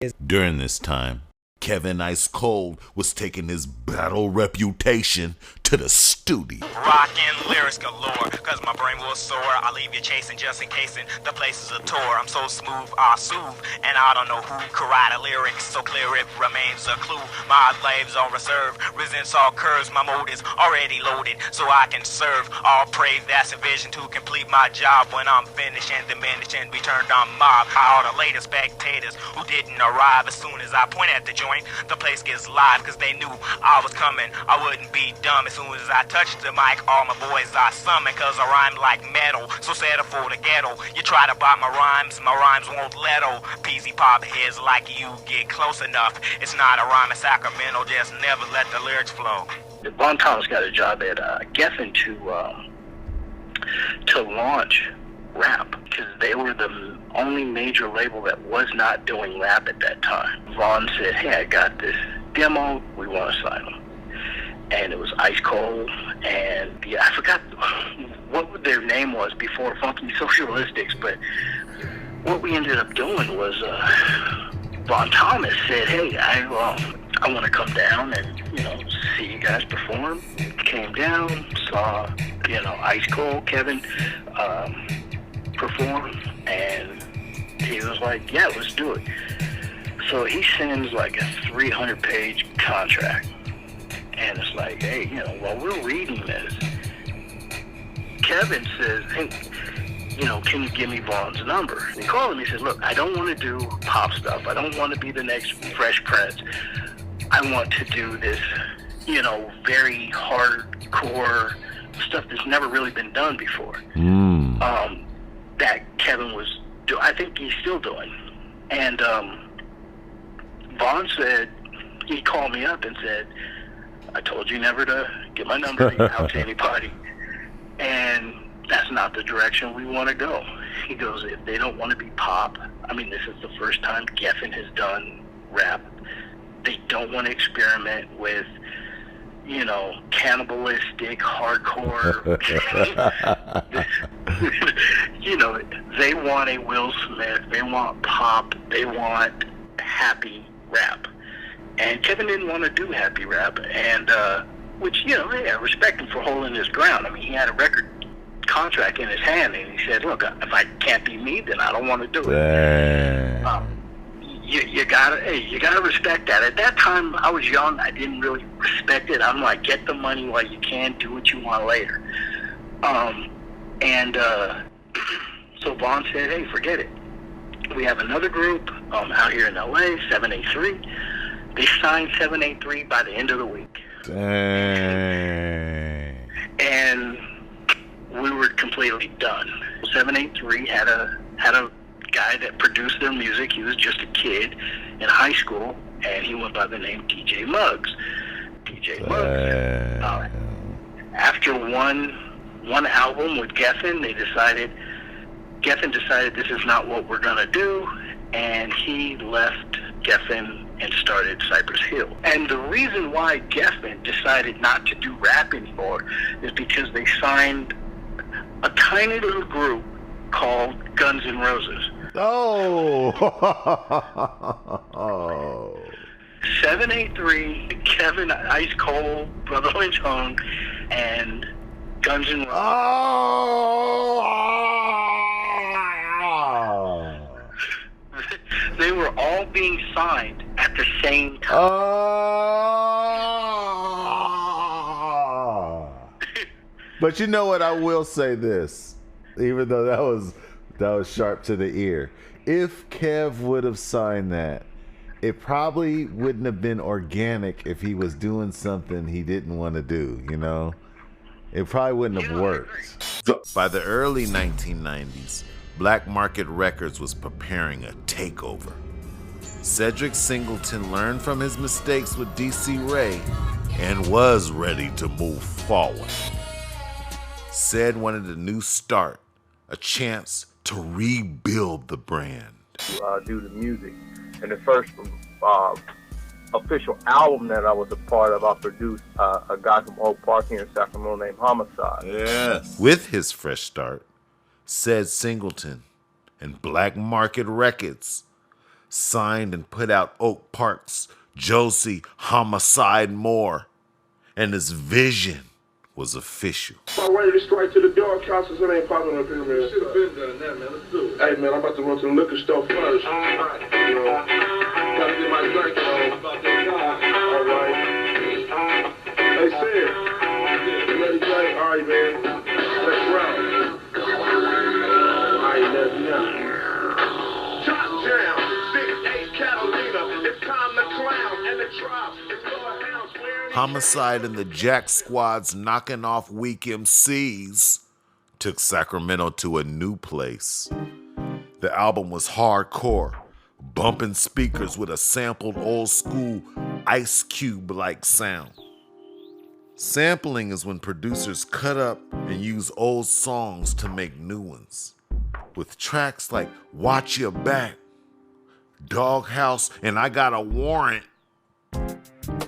During this time, Kevin Ice Cold was taking his battle reputation to the studio. Rockin' lyrics galore, cause my brain will soar. I leave you chasing just in case the place is a tour. I'm so smooth, I soothe, and I don't know who could write a lyric so clear it remains a clue. My lives on reserve, resents all curves, my mode is already loaded, so I can serve. All praise that's a vision to complete my job. When I'm finished and diminished and be turned on mob. All the later spectators who didn't arrive, as soon as I point at the joint, the place gets live, cause they knew I was coming. I wouldn't be dumb. As soon as I touch the mic, all my boys I summon, cause I rhyme like metal, so settle for the ghetto. You try to buy my rhymes won't lettle. Peasy pop heads like you get close enough. It's not a rhyme in Sacramento, just never let the lyrics flow. Von Thomas got a job at Geffen to launch rap, because they were the only major label that was not doing rap at that time. Von said, hey, I got this demo, we want to sign them. And it was Ice Cold, and yeah, I forgot what their name was before Funky Socialistics, but what we ended up doing was Von Thomas said, hey, I want to come down and, see you guys perform. Came down, saw, Ice Cold, Kevin, perform, and he was like, yeah, let's do it. So he sends like a 300-page contract. And it's like, hey, while we're reading this, Kevin says, hey, can you give me Von's number? And he called him. He said, look, I don't want to do pop stuff. I don't want to be the next Fresh Prince. I want to do this, very hardcore stuff that's never really been done before. That Kevin was doing. I think he's still doing. And Von said, he called me up and said, I told you never to get my number out to anybody. And that's not the direction we want to go. He goes, if they don't want to be pop, this is the first time Geffen has done rap. They don't want to experiment with, cannibalistic, hardcore. They want a Will Smith. They want pop. They want happy rap. And Kevin didn't want to do happy rap, and which, I respect him for holding his ground. He had a record contract in his hand, and he said, look, if I can't be me, then I don't want to do it. You gotta respect that. At that time, I was young. I didn't really respect it. I'm like, get the money while you can, do what you want later. So Von said, hey, forget it. We have another group out here in LA, 783. They signed 783 by the end of the week. Dang. And we were completely done. 783 had a guy that produced their music. He was just a kid in high school, and he went by the name DJ Muggs. DJ Muggs. After one album with Geffen, Geffen decided this is not what we're gonna do, and he left Geffen and started Cypress Hill. And the reason why Geffen decided not to do rap anymore is because they signed a tiny little group called Guns N' Roses. Oh. 783, Kevin Ice Cold, Brother Lynch Hung, and Guns N' Roses. They were all being signed at the same time. But you know what? I will say this, even though that was sharp to the ear. If Kev would have signed that, it probably wouldn't have been organic if he was doing something he didn't want to do, It probably wouldn't have worked. By the early 1990s, Black Market Records was preparing a takeover. Cedric Singleton learned from his mistakes with DC Ray and was ready to move forward. Ced wanted a new start, a chance to rebuild the brand. Do the music. And the first official album that I was a part of, I produced a guy from Oak Park here in Sacramento named Homicide. Yes. With his fresh start, Ced Singleton and Black Market Records signed and put out Oak Park's Josie Homicide Moore, and his vision was official. I'm ready to strike to the dog houses. It ain't popping up here, man. Should have been done that, man. Let's do it. Hey, man, I'm about to run to the liquor store first. All right. You know, gotta get my drink on. About that time. All right. Hey, Sid. You ready, Jay? All right, man. Let's round. All right, let's go. Top Jam, 6'8" Catalina. It's time to clown and the tribe. It's Lord House. Homicide and the Jack Squad's knocking off weak MCs took Sacramento to a new place. The album was hardcore, bumping speakers with a sampled old school Ice Cube-like sound. Sampling is when producers cut up and use old songs to make new ones. With tracks like Watch Your Back, Doghouse, and I Got a Warrant,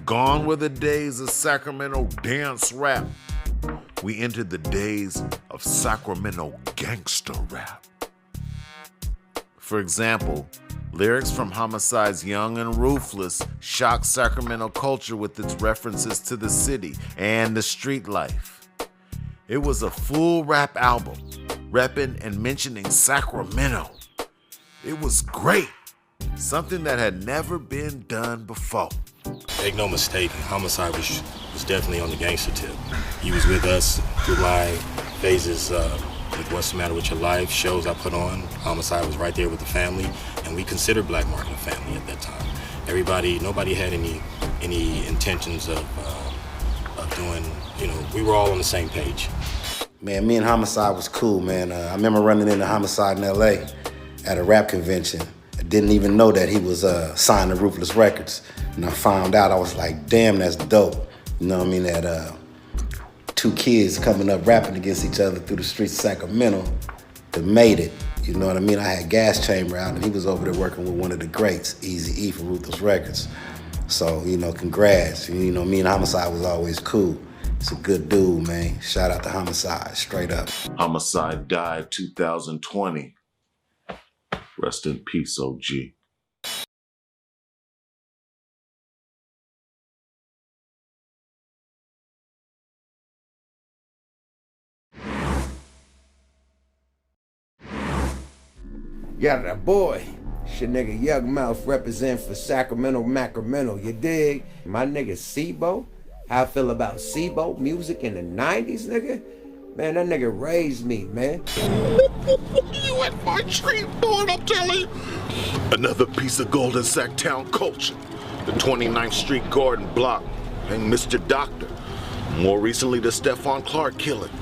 gone were the days of Sacramento dance rap. We entered the days of Sacramento gangster rap. For example, lyrics from Homicide's Young and Ruthless shocked Sacramento culture with its references to the city and the street life. It was a full rap album, repping and mentioning Sacramento. It was great, something that had never been done before. Make no mistake, Homicide was definitely on the gangster tip. He was with us through my phases with What's the Matter with Your Life, shows I put on. Homicide was right there with the family, and we considered Black Market a family at that time. Nobody had any intentions of doing, we were all on the same page. Man, me and Homicide was cool, man. I remember running into Homicide in LA at a rap convention. I didn't even know that he was signed to Ruthless Records. And I found out, I was like, damn, that's dope. You know what I mean? That two kids coming up rapping against each other through the streets of Sacramento that made it. You know what I mean? I had Gas Chamber out, and he was over there working with one of the greats, Eazy-E from Ruthless Records. So, congrats. Me and Homicide was always cool. He's a good dude, man. Shout out to Homicide, straight up. Homicide died 2020. Rest in peace, OG. Yeah, that boy. Shit, nigga Young Mouth represent for Sacramento, Macramento, you dig? My nigga Sebo, how I feel about Sebo music in the 90s, nigga? Man, that nigga raised me, man. You at my tree, boy, I'm telling you. Another piece of Golden Sack Town culture. The 29th Street Garden Block and Mr. Doctor. More recently, the Stephon Clark killing.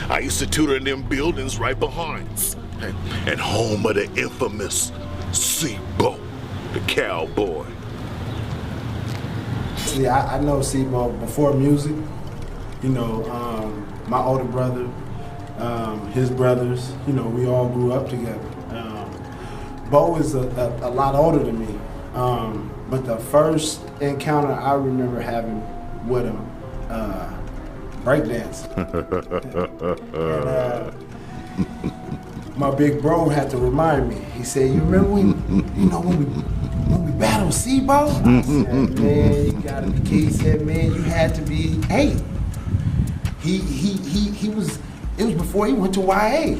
I used to tutor in them buildings right behind. And home of the infamous Sebo, the cowboy. See, I know Sebo before music. My older brother, his brothers, we all grew up together. Bo is a lot older than me. But the first encounter I remember having with him, breakdance. And my big bro had to remind me. He said, "You remember when we battled Sebo?" I said, "Man, you gotta be kidding." He said, "Man, you had to be 8." He was. It was before he went to YA.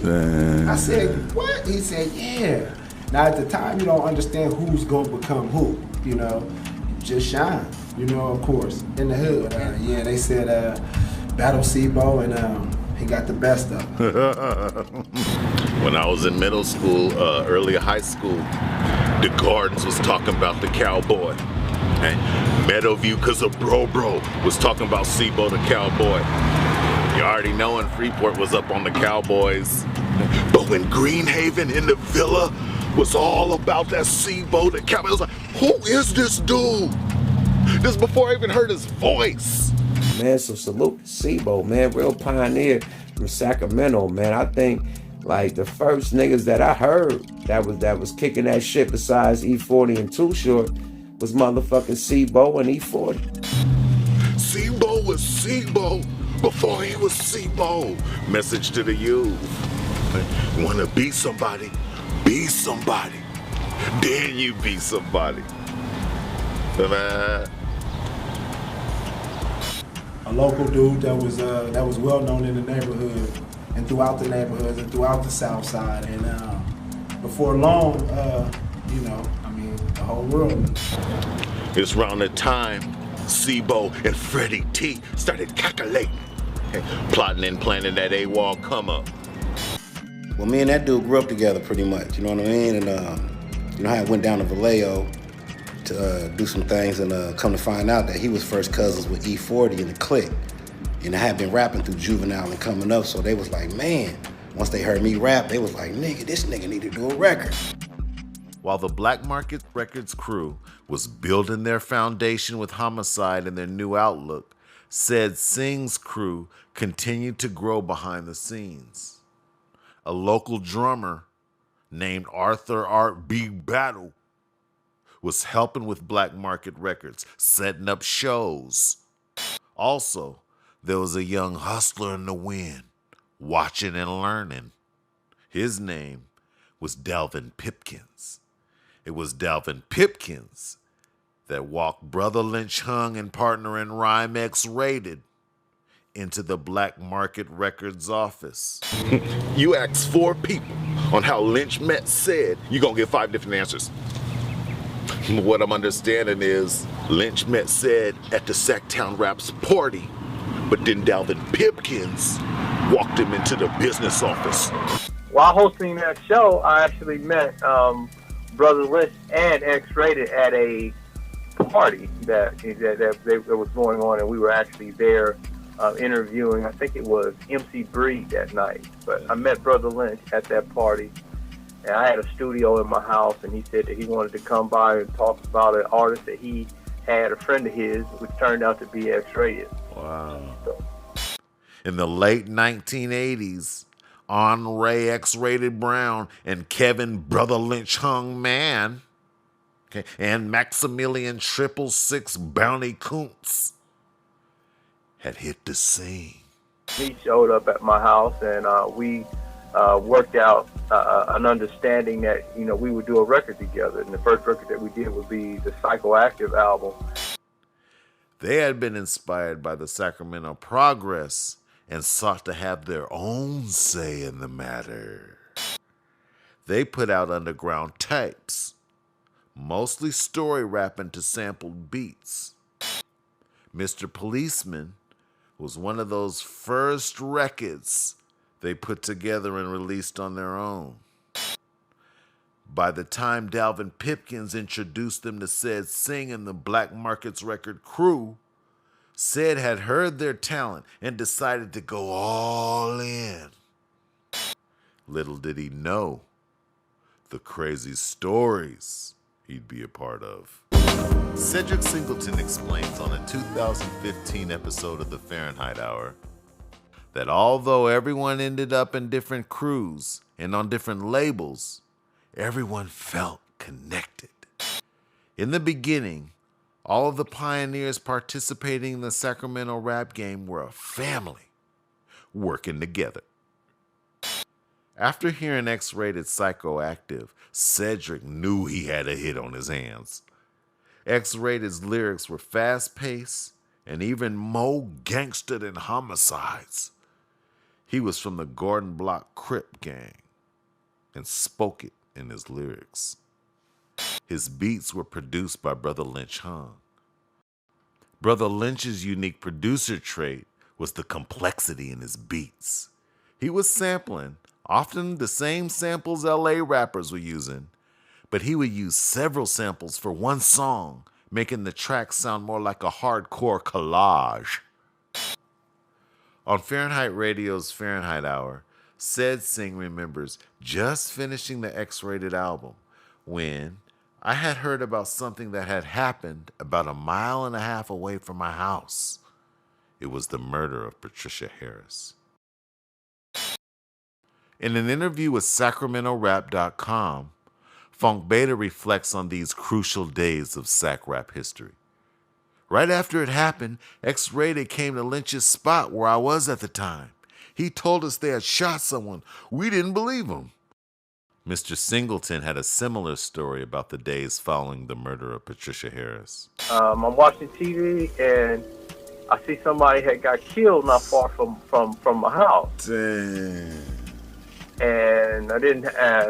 I said, "What?" He said, "Yeah." Now at the time, you don't understand who's gonna become who. Just shine. Of course, in the hood. They said battle Sebo, and he got the best of him. When I was in middle school, early high school, the Gardens was talking about the cowboy. And Meadowview, cause of Bro was talking about Sebo the cowboy. You already know in Freeport was up on the Cowboys. But when Greenhaven in the Villa was all about that Sebo the cowboy, I was like, who is this dude? This is before I even heard his voice. Man, so salute to Sebo, man. Real pioneer from Sacramento, man. I think like the first niggas that I heard that was kicking that shit besides E40 and Too Short was motherfucking Sebo and E40. Sebo was Sebo before he was Sebo. Message to the youth. Wanna be somebody, be somebody. then you be somebody. Man. A local dude that was well known in the neighborhood and throughout the neighborhoods and throughout the South Side. And before long, the whole world. It's around the time C-Bo and Freddie T started calculating, plotting and planning that AWOL come up. Well, me and that dude grew up together pretty much, you know what I mean? And you know how I went down to Vallejo to do some things, and come to find out that he was first cousins with E40 and the Click. And I had been rapping through Juvenile and coming up, so they was like, man, once they heard me rap, they was like, nigga, this nigga need to do a record. While the Black Market Records crew was building their foundation with Homicide and their new outlook, Said Singh's crew continued to grow behind the scenes. A local drummer named Arthur Art B. Battle was helping with Black Market Records, setting up shows. Also, there was a young hustler in the wind, watching and learning. His name was Delvin Pipkins. It was Delvin Pipkins that walked Brother Lynch Hung and partner in Rhyme X Rated into the Black Market Records office. You ask 4 people on how Lynch met Said, you're gonna get 5 different answers. What I'm understanding is Lynch met Said at the Sacktown Raps party, but then Delvin Pipkins walked him into the business office. While hosting that show, I actually met Brother Lynch and X-Rated at a party that was going on, and we were actually there interviewing, I think it was MC Breed that night. But I met Brother Lynch at that party, and I had a studio in my house, and he said that he wanted to come by and talk about an artist that he had, a friend of his, which turned out to be X-Rated. Wow. So. In the late 1980s, Andre X-Rated Brown and Kevin Brother Lynch Hung Man, and Maximilian 666 Bounty Koontz had hit the scene. He showed up at my house, and we worked out an understanding that, we would do a record together. And the first record that we did would be the Psychoactive album. They had been inspired by the Sacramento Progress and sought to have their own say in the matter. They put out underground tapes, mostly story rapping to sampled beats. Mr. Policeman was one of those first records they put together and released on their own. By the time Delvin Pipkins introduced them to Said Singh and the Black Markets Record crew, Said had heard their talent and decided to go all in. Little did he know the crazy stories he'd be a part of. Cedric Singleton explains on a 2015 episode of the Fahrenheit Hour that although everyone ended up in different crews and on different labels, everyone felt connected. In the beginning, all of the pioneers participating in the Sacramento rap game were a family, working together. After hearing X-Rated Psychoactive, Cedric knew he had a hit on his hands. X-Rated's lyrics were fast-paced and even more gangster than Homicide's. He was from the Gordon Block Crip gang and spoke it in his lyrics. His beats were produced by Brother Lynch Hung. Brother Lynch's unique producer trait was the complexity in his beats. He was sampling, often the same samples LA rappers were using, but he would use several samples for one song, making the track sound more like a hardcore collage. On Fahrenheit Radio's Fahrenheit Hour, Said Singh remembers just finishing the X-Rated album when I had heard about something that had happened about 1.5 miles away from my house. It was the murder of Patricia Harris. In an interview with SacramentoRap.com, Funk Beta reflects on these crucial days of Sac Rap history. Right after it happened, X-Rated came to Lynch's spot where I was at the time. He told us they had shot someone. We didn't believe him. Mr. Singleton had a similar story about the days following the murder of Patricia Harris. I'm watching TV and I see somebody had got killed not far from my house. Damn. And I didn't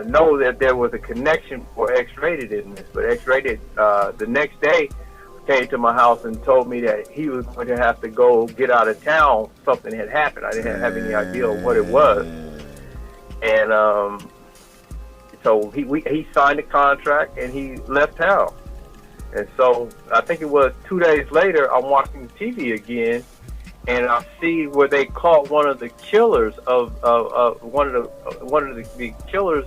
know that there was a connection for X-Rated in this. But X-Rated, the next day, came to my house and told me that he was going to have to go get out of town. Something had happened. I didn't have any idea what it was. And so he signed the contract and he left town. And so I think it was 2 days later, I'm watching TV again, and I see where they caught one of the killers of one of the killers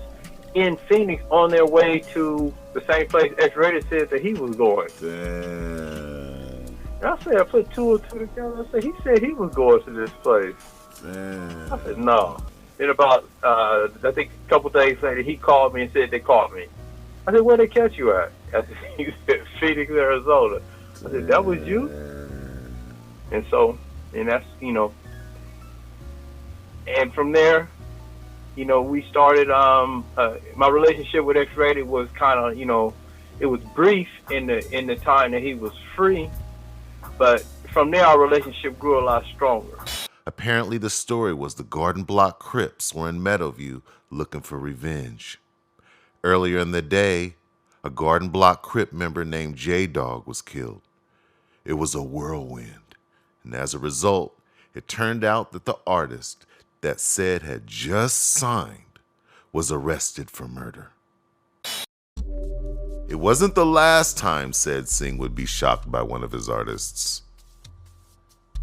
in Phoenix on their way to the same place X-Rated said that he was going. Damn. And I said, I put two or two together. I said, he said he was going to this place. Damn. I said, no. Then about, I think a couple days later, he called me and said they caught me. I said, where'd they catch you at? I said, he said, Phoenix, Arizona. I said, that was you? And so, and that's, you know, and from there, you know, we started, my relationship with X-Rated was kind of, you know, it was brief in the time that he was free, but from there our relationship grew a lot stronger. Apparently the story was the Garden Block Crips were in Meadowview looking for revenge. Earlier in the day, a Garden Block Crip member named J-Dog was killed. It was a whirlwind, and as a result, it turned out that the artist that said had just signed was arrested for murder. It wasn't the last time Said Singh would be shocked by one of his artists.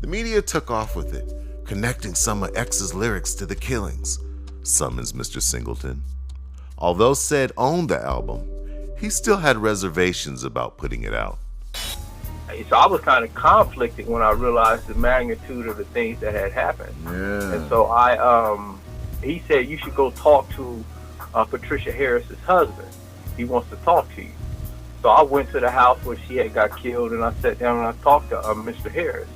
The media took off with it, connecting some of X's lyrics to the killings, summons Mr. Singleton. Although Said owned the album, he still had reservations about putting it out. So I was kind of conflicted when I realized the magnitude of the things that had happened. Yeah. And so he said, you should go talk to Patricia Harris's husband. He wants to talk to you. So I went to the house where she had got killed, and I sat down and I talked to Mr. Harris.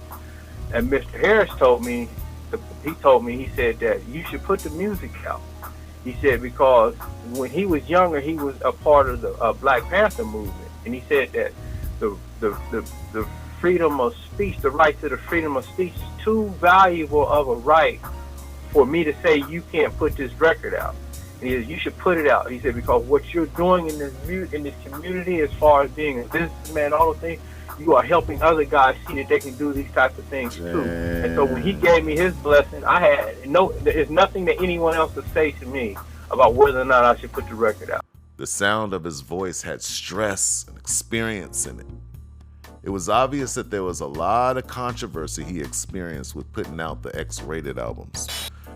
And Mr. Harris told me, he said that you should put the music out. He said because when he was younger, he was a part of the Black Panther movement. And he said that the freedom of speech, the right to the freedom of speech is too valuable of a right for me to say you can't put this record out. And he said, you should put it out. He said, because what you're doing in this community as far as being a businessman, all those things, you are helping other guys see that they can do these types of things too. And so when he gave me his blessing, there's nothing that anyone else could say to me about whether or not I should put the record out. The sound of his voice had stress and experience in it. It was obvious that there was a lot of controversy he experienced with putting out the X-Rated albums.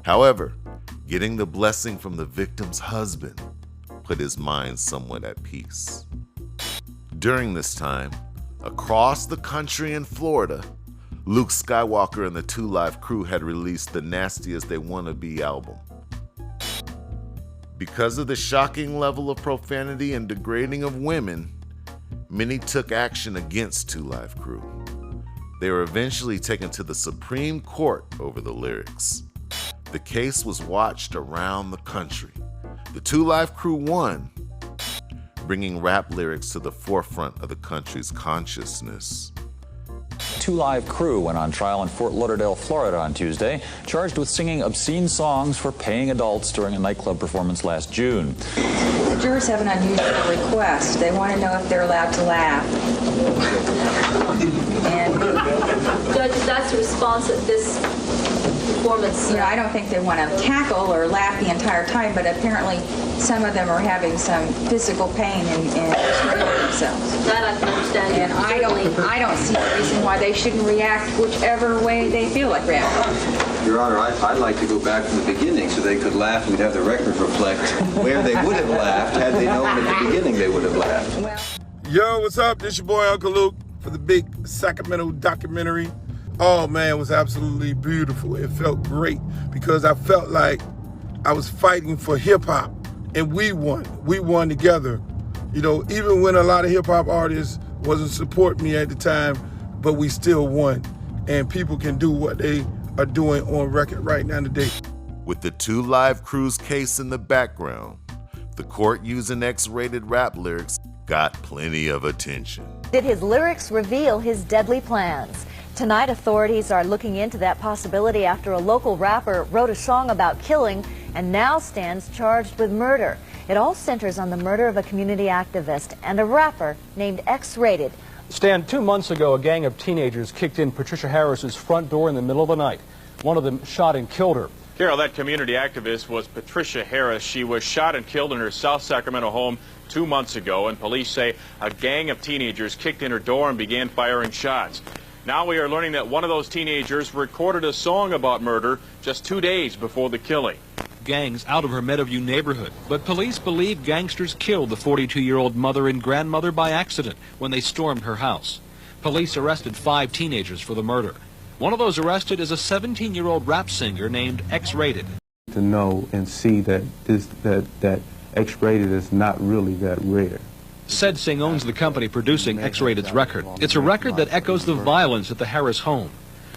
However, getting the blessing from the victim's husband put his mind somewhat at peace. During this time, across the country in Florida, Luke Skywalker and the 2 Live Crew had released the Nasty As They Wanna Be album. Because of the shocking level of profanity and degrading of women, many took action against 2 Live Crew. They were eventually taken to the Supreme Court over the lyrics. The case was watched around the country. The 2 Live Crew won, bringing rap lyrics to the forefront of the country's consciousness. 2 Live Crew went on trial in Fort Lauderdale, Florida on Tuesday, charged with singing obscene songs for paying adults during a nightclub performance last June. The jurors have an unusual request. They want to know if they're allowed to laugh. And Judge, that's a response at this performance. You know, I don't think they want to cackle or laugh the entire time, but apparently some of them are having some physical pain and hurting themselves. That I can understand. And I don't see a reason why they shouldn't react whichever way they feel like reacting. Your Honor, I'd like to go back from the beginning so they could laugh and we'd have the record reflect where they would have laughed had they known at the beginning they would have laughed. Well, Yo, what's up? This your boy Uncle Luke for the big Sacramento documentary. Oh man, it was absolutely beautiful. It felt great because I felt like I was fighting for hip hop and we won. We won together. You know, even when a lot of hip hop artists wasn't supporting me at the time, but we still won. And people can do what they are doing on record right now today. With the 2 Live Crew's case in the background, The court using X-rated rap lyrics got plenty of attention. Did his lyrics reveal his deadly plans? Tonight, authorities are looking into that possibility after a local rapper wrote a song about killing and now stands charged with murder. It all centers on the murder of a community activist and a rapper named X-Rated. Stan, 2 months ago, a gang of teenagers kicked in Patricia Harris's front door in the middle of the night. One of them shot and killed her. Carol, that community activist was Patricia Harris. She was shot and killed in her South Sacramento home 2 months ago, and police say a gang of teenagers kicked in her door and began firing shots. Now we are learning that one of those teenagers recorded a song about murder just 2 days before the killing. Gangs out of her Meadowview neighborhood, but police believe gangsters killed the 42-year-old mother and grandmother by accident when they stormed her house. Police arrested 5 teenagers for the murder. One of those arrested is a 17-year-old rap singer named X-Rated. To know and see that that X-Rated is not really that rare. Said Singh owns the company producing X-Rated's record. It's a record that echoes the violence at the Harris home.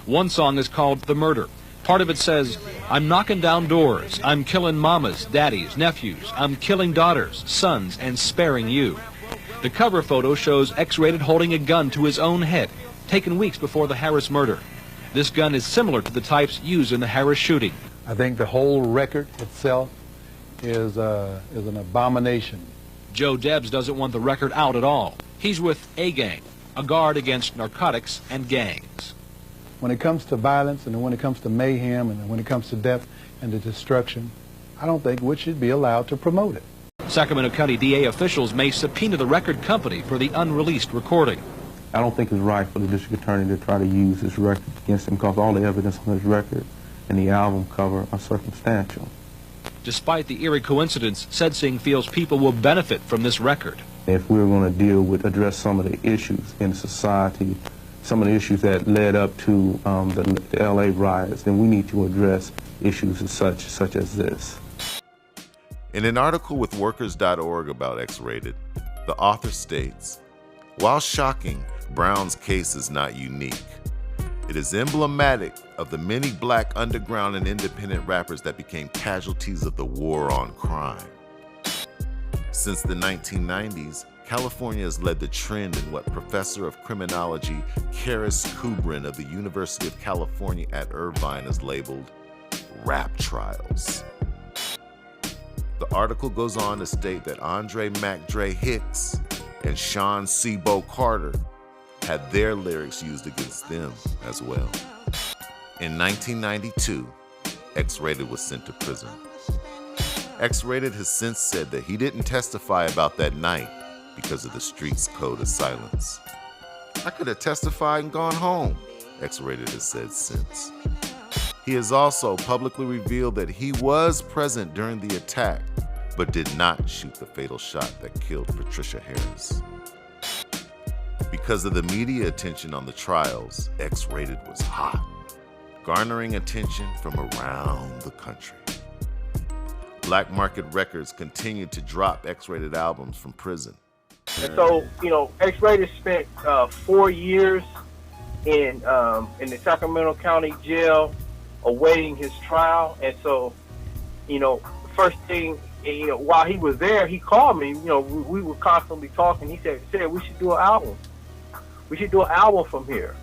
One song is called The Murder. Part of it says, I'm knocking down doors, I'm killing mamas, daddies, nephews, I'm killing daughters, sons, and sparing you. The cover photo shows X-Rated holding a gun to his own head, taken weeks before the Harris murder. This gun is similar to the types used in the Harris shooting. I think the whole record itself is an abomination. Joe Debs doesn't want the record out at all. He's with A-Gang, a guard against narcotics and gangs. When it comes to violence and when it comes to mayhem and when it comes to death and to destruction, I don't think we should be allowed to promote it. Sacramento County DA officials may subpoena the record company for the unreleased recording. I don't think it's right for the district attorney to try to use this record against him because all the evidence on this record and the album cover are circumstantial. Despite the eerie coincidence, Said Singh feels people will benefit from this record. If we're going to address some of the issues in society, some of the issues that led up to the L.A. riots, then we need to address issues such as this. In an article with Workers.org about X-Rated, the author states, while shocking, Brown's case is not unique. It is emblematic of the many black underground and independent rappers that became casualties of the war on crime. Since the 1990s, California has led the trend in what Professor of Criminology Karis Kubrin of the University of California at Irvine has labeled rap trials. The article goes on to state that Andre Mac Dre Hicks and Sean Sebo Carter had their lyrics used against them as well. In 1992, X-Rated was sent to prison. X-Rated has since said that he didn't testify about that night because of the street's code of silence. I could have testified and gone home, X-Rated has said since. He has also publicly revealed that he was present during the attack, but did not shoot the fatal shot that killed Patricia Harris. Because of the media attention on the trials, X-Rated was hot, garnering attention from around the country. Black market records continued to drop X-Rated albums from prison. And so, X-Rated spent 4 years in the Sacramento County Jail awaiting his trial. And so, first thing, while he was there, he called me. We were constantly talking. He said, we should do an album. We should do an album from here.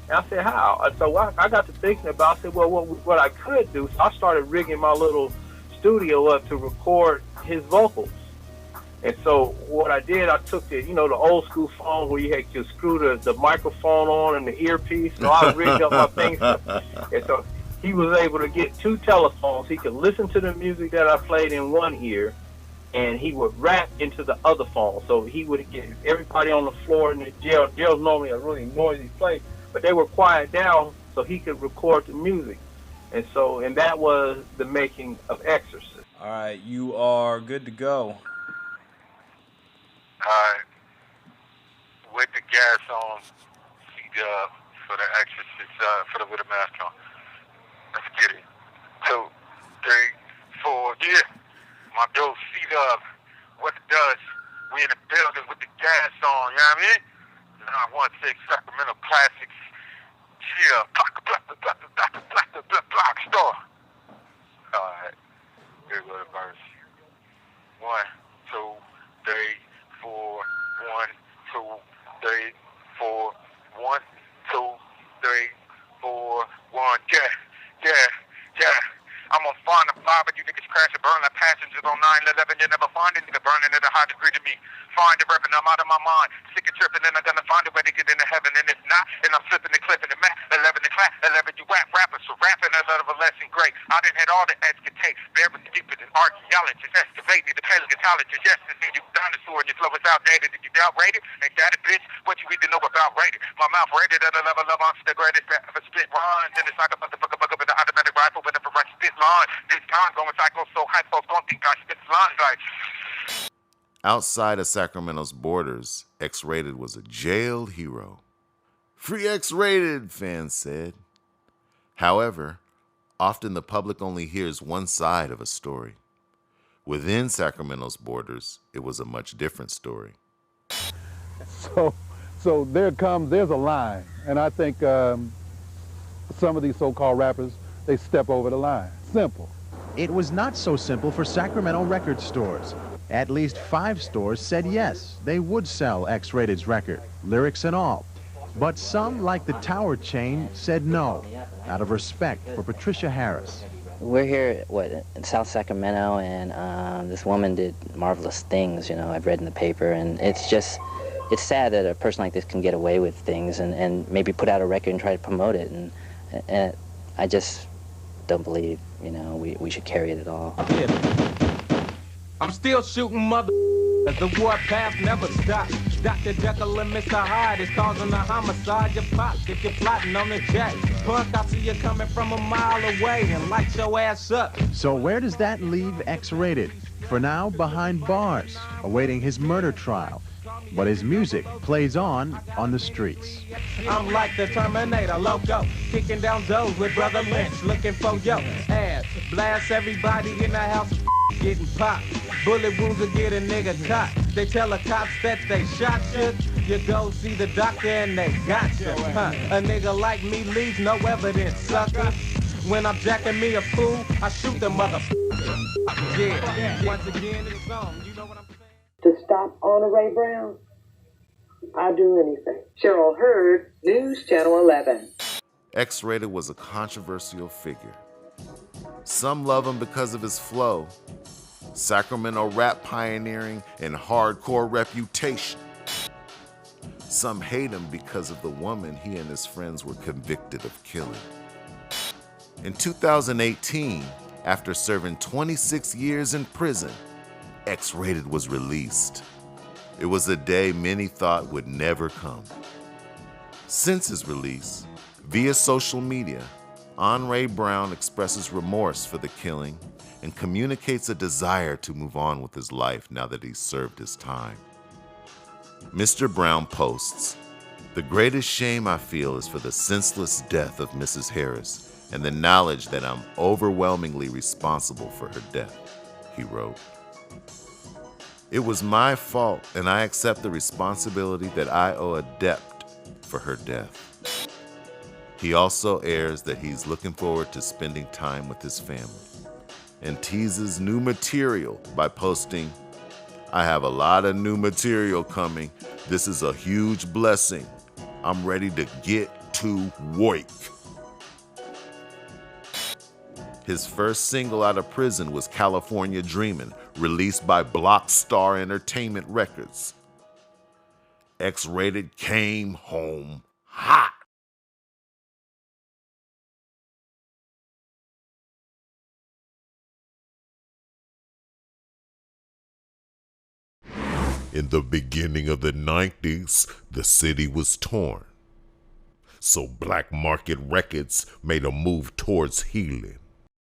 And I said, how? And so I got to thinking about it. I said, well, what I could do, so I started rigging my little studio up to record his vocals. And so what I did, I took the old school phone where you had to screw the microphone on and the earpiece. So I rigged up my things. And so he was able to get 2 telephones. He could listen to the music that I played in one ear, and he would rap into the other phone. So he would get everybody on the floor in the jail. Jail's normally a really noisy place, but they were quiet down so he could record the music. And that was the making of Exorcist. All right, you are good to go. With the gas on, C-Dub for the Exorcist, for the with a mask on. Let's get it. 2, 3, 4, yeah. My dude C-Dub, what it does, we in the building with the gas on, you know what I mean? 916 Sacramento Classics. Yeah, block store. Alright, here go the verse. 1, 2, 3, 4, 1, 2, 3, 4, 1, 2, 3, 4, 1. Yeah. I'm on fire and fly, but you niggas crash and burn like passengers on 9/11. You never find a nigga burning at a high degree to me. Find the revenue, I'm out of my mind. Sick and tripping, and I'm gonna find a way to get into heaven. And if not, then I'm slipping and clipping the mat. 11 to class, 11 you rap rappers. So rapping is out of a lesson great. I done had all the edge could take. Very stupid and archaeologists excavating the paleontologists. Yesterday you dinosaur and your flow is outdated and you outrated. Ain't that a bitch? What you even know about rated? My mouth rated at a level of I'm the greatest that ever spit rhymes. And it's like a motherfucker bug up with the automatic rifle whenever I spit line. This time going psycho so hype folks don't think I spit lines like. Outside of Sacramento's borders, X-Rated was a jailed hero. Free X-Rated, fans said. However, often the public only hears one side of a story. Within Sacramento's borders, it was a much different story. So there's a line, and I think some of these so-called rappers, they step over the line. Simple. It was not so simple for Sacramento record stores. At least 5 stores said yes, they would sell X-Rated's record, lyrics and all. But some, like the Tower chain, said no, out of respect for Patricia Harris. We're here, in South Sacramento, and this woman did marvelous things, I've read in the paper, and it's sad that a person like this can get away with things and maybe put out a record and try to promote it, and I just don't believe, we should carry it at all. I'm still shooting mother. The warpath never stops. Dr. Jekyll and Mr. Hyde is causing a homicide. You pop if you're plotting on the jet. Punk, I see you coming from a mile away and light your ass up. So where does that leave X-Rated? For now, behind bars, awaiting his murder trial. But his music plays on the streets. I'm like the Terminator, loco, kicking down doors with Brother Lynch, looking for your ass. Blast everybody in the house, getting popped. Bullet wounds will get a nigga caught. They tell the cops that they shot you. You go see the doctor and they got you. A nigga like me leaves no evidence, sucker. When I'm jacking me a fool, I shoot the motherfucker. Yeah, once again it's on. You know what I'm saying? To stop Honor Ray Brown, I'd do anything. Cheryl Hurd, News Channel 11. X-Rated was a controversial figure. Some love him because of his flow, Sacramento rap pioneering, and hardcore reputation. Some hate him because of the woman he and his friends were convicted of killing. In 2018, after serving 26 years in prison, X-Rated was released. It was a day many thought would never come. Since his release, via social media, Honre Brown expresses remorse for the killing and communicates a desire to move on with his life now that he's served his time. Mr. Brown posts, "The greatest shame I feel is for the senseless death of Mrs. Harris and the knowledge that I'm overwhelmingly responsible for her death," he wrote. "It was my fault, and I accept the responsibility that I owe a debt for her death." He also airs that he's looking forward to spending time with his family and teases new material by posting, "I have a lot of new material coming. This is a huge blessing. I'm ready to get to work." His first single out of prison was California Dreamin', released by Blockstar Entertainment Records. X-Rated came home hot. In the beginning of the 90s, the city was torn. So Black Market Records made a move towards healing.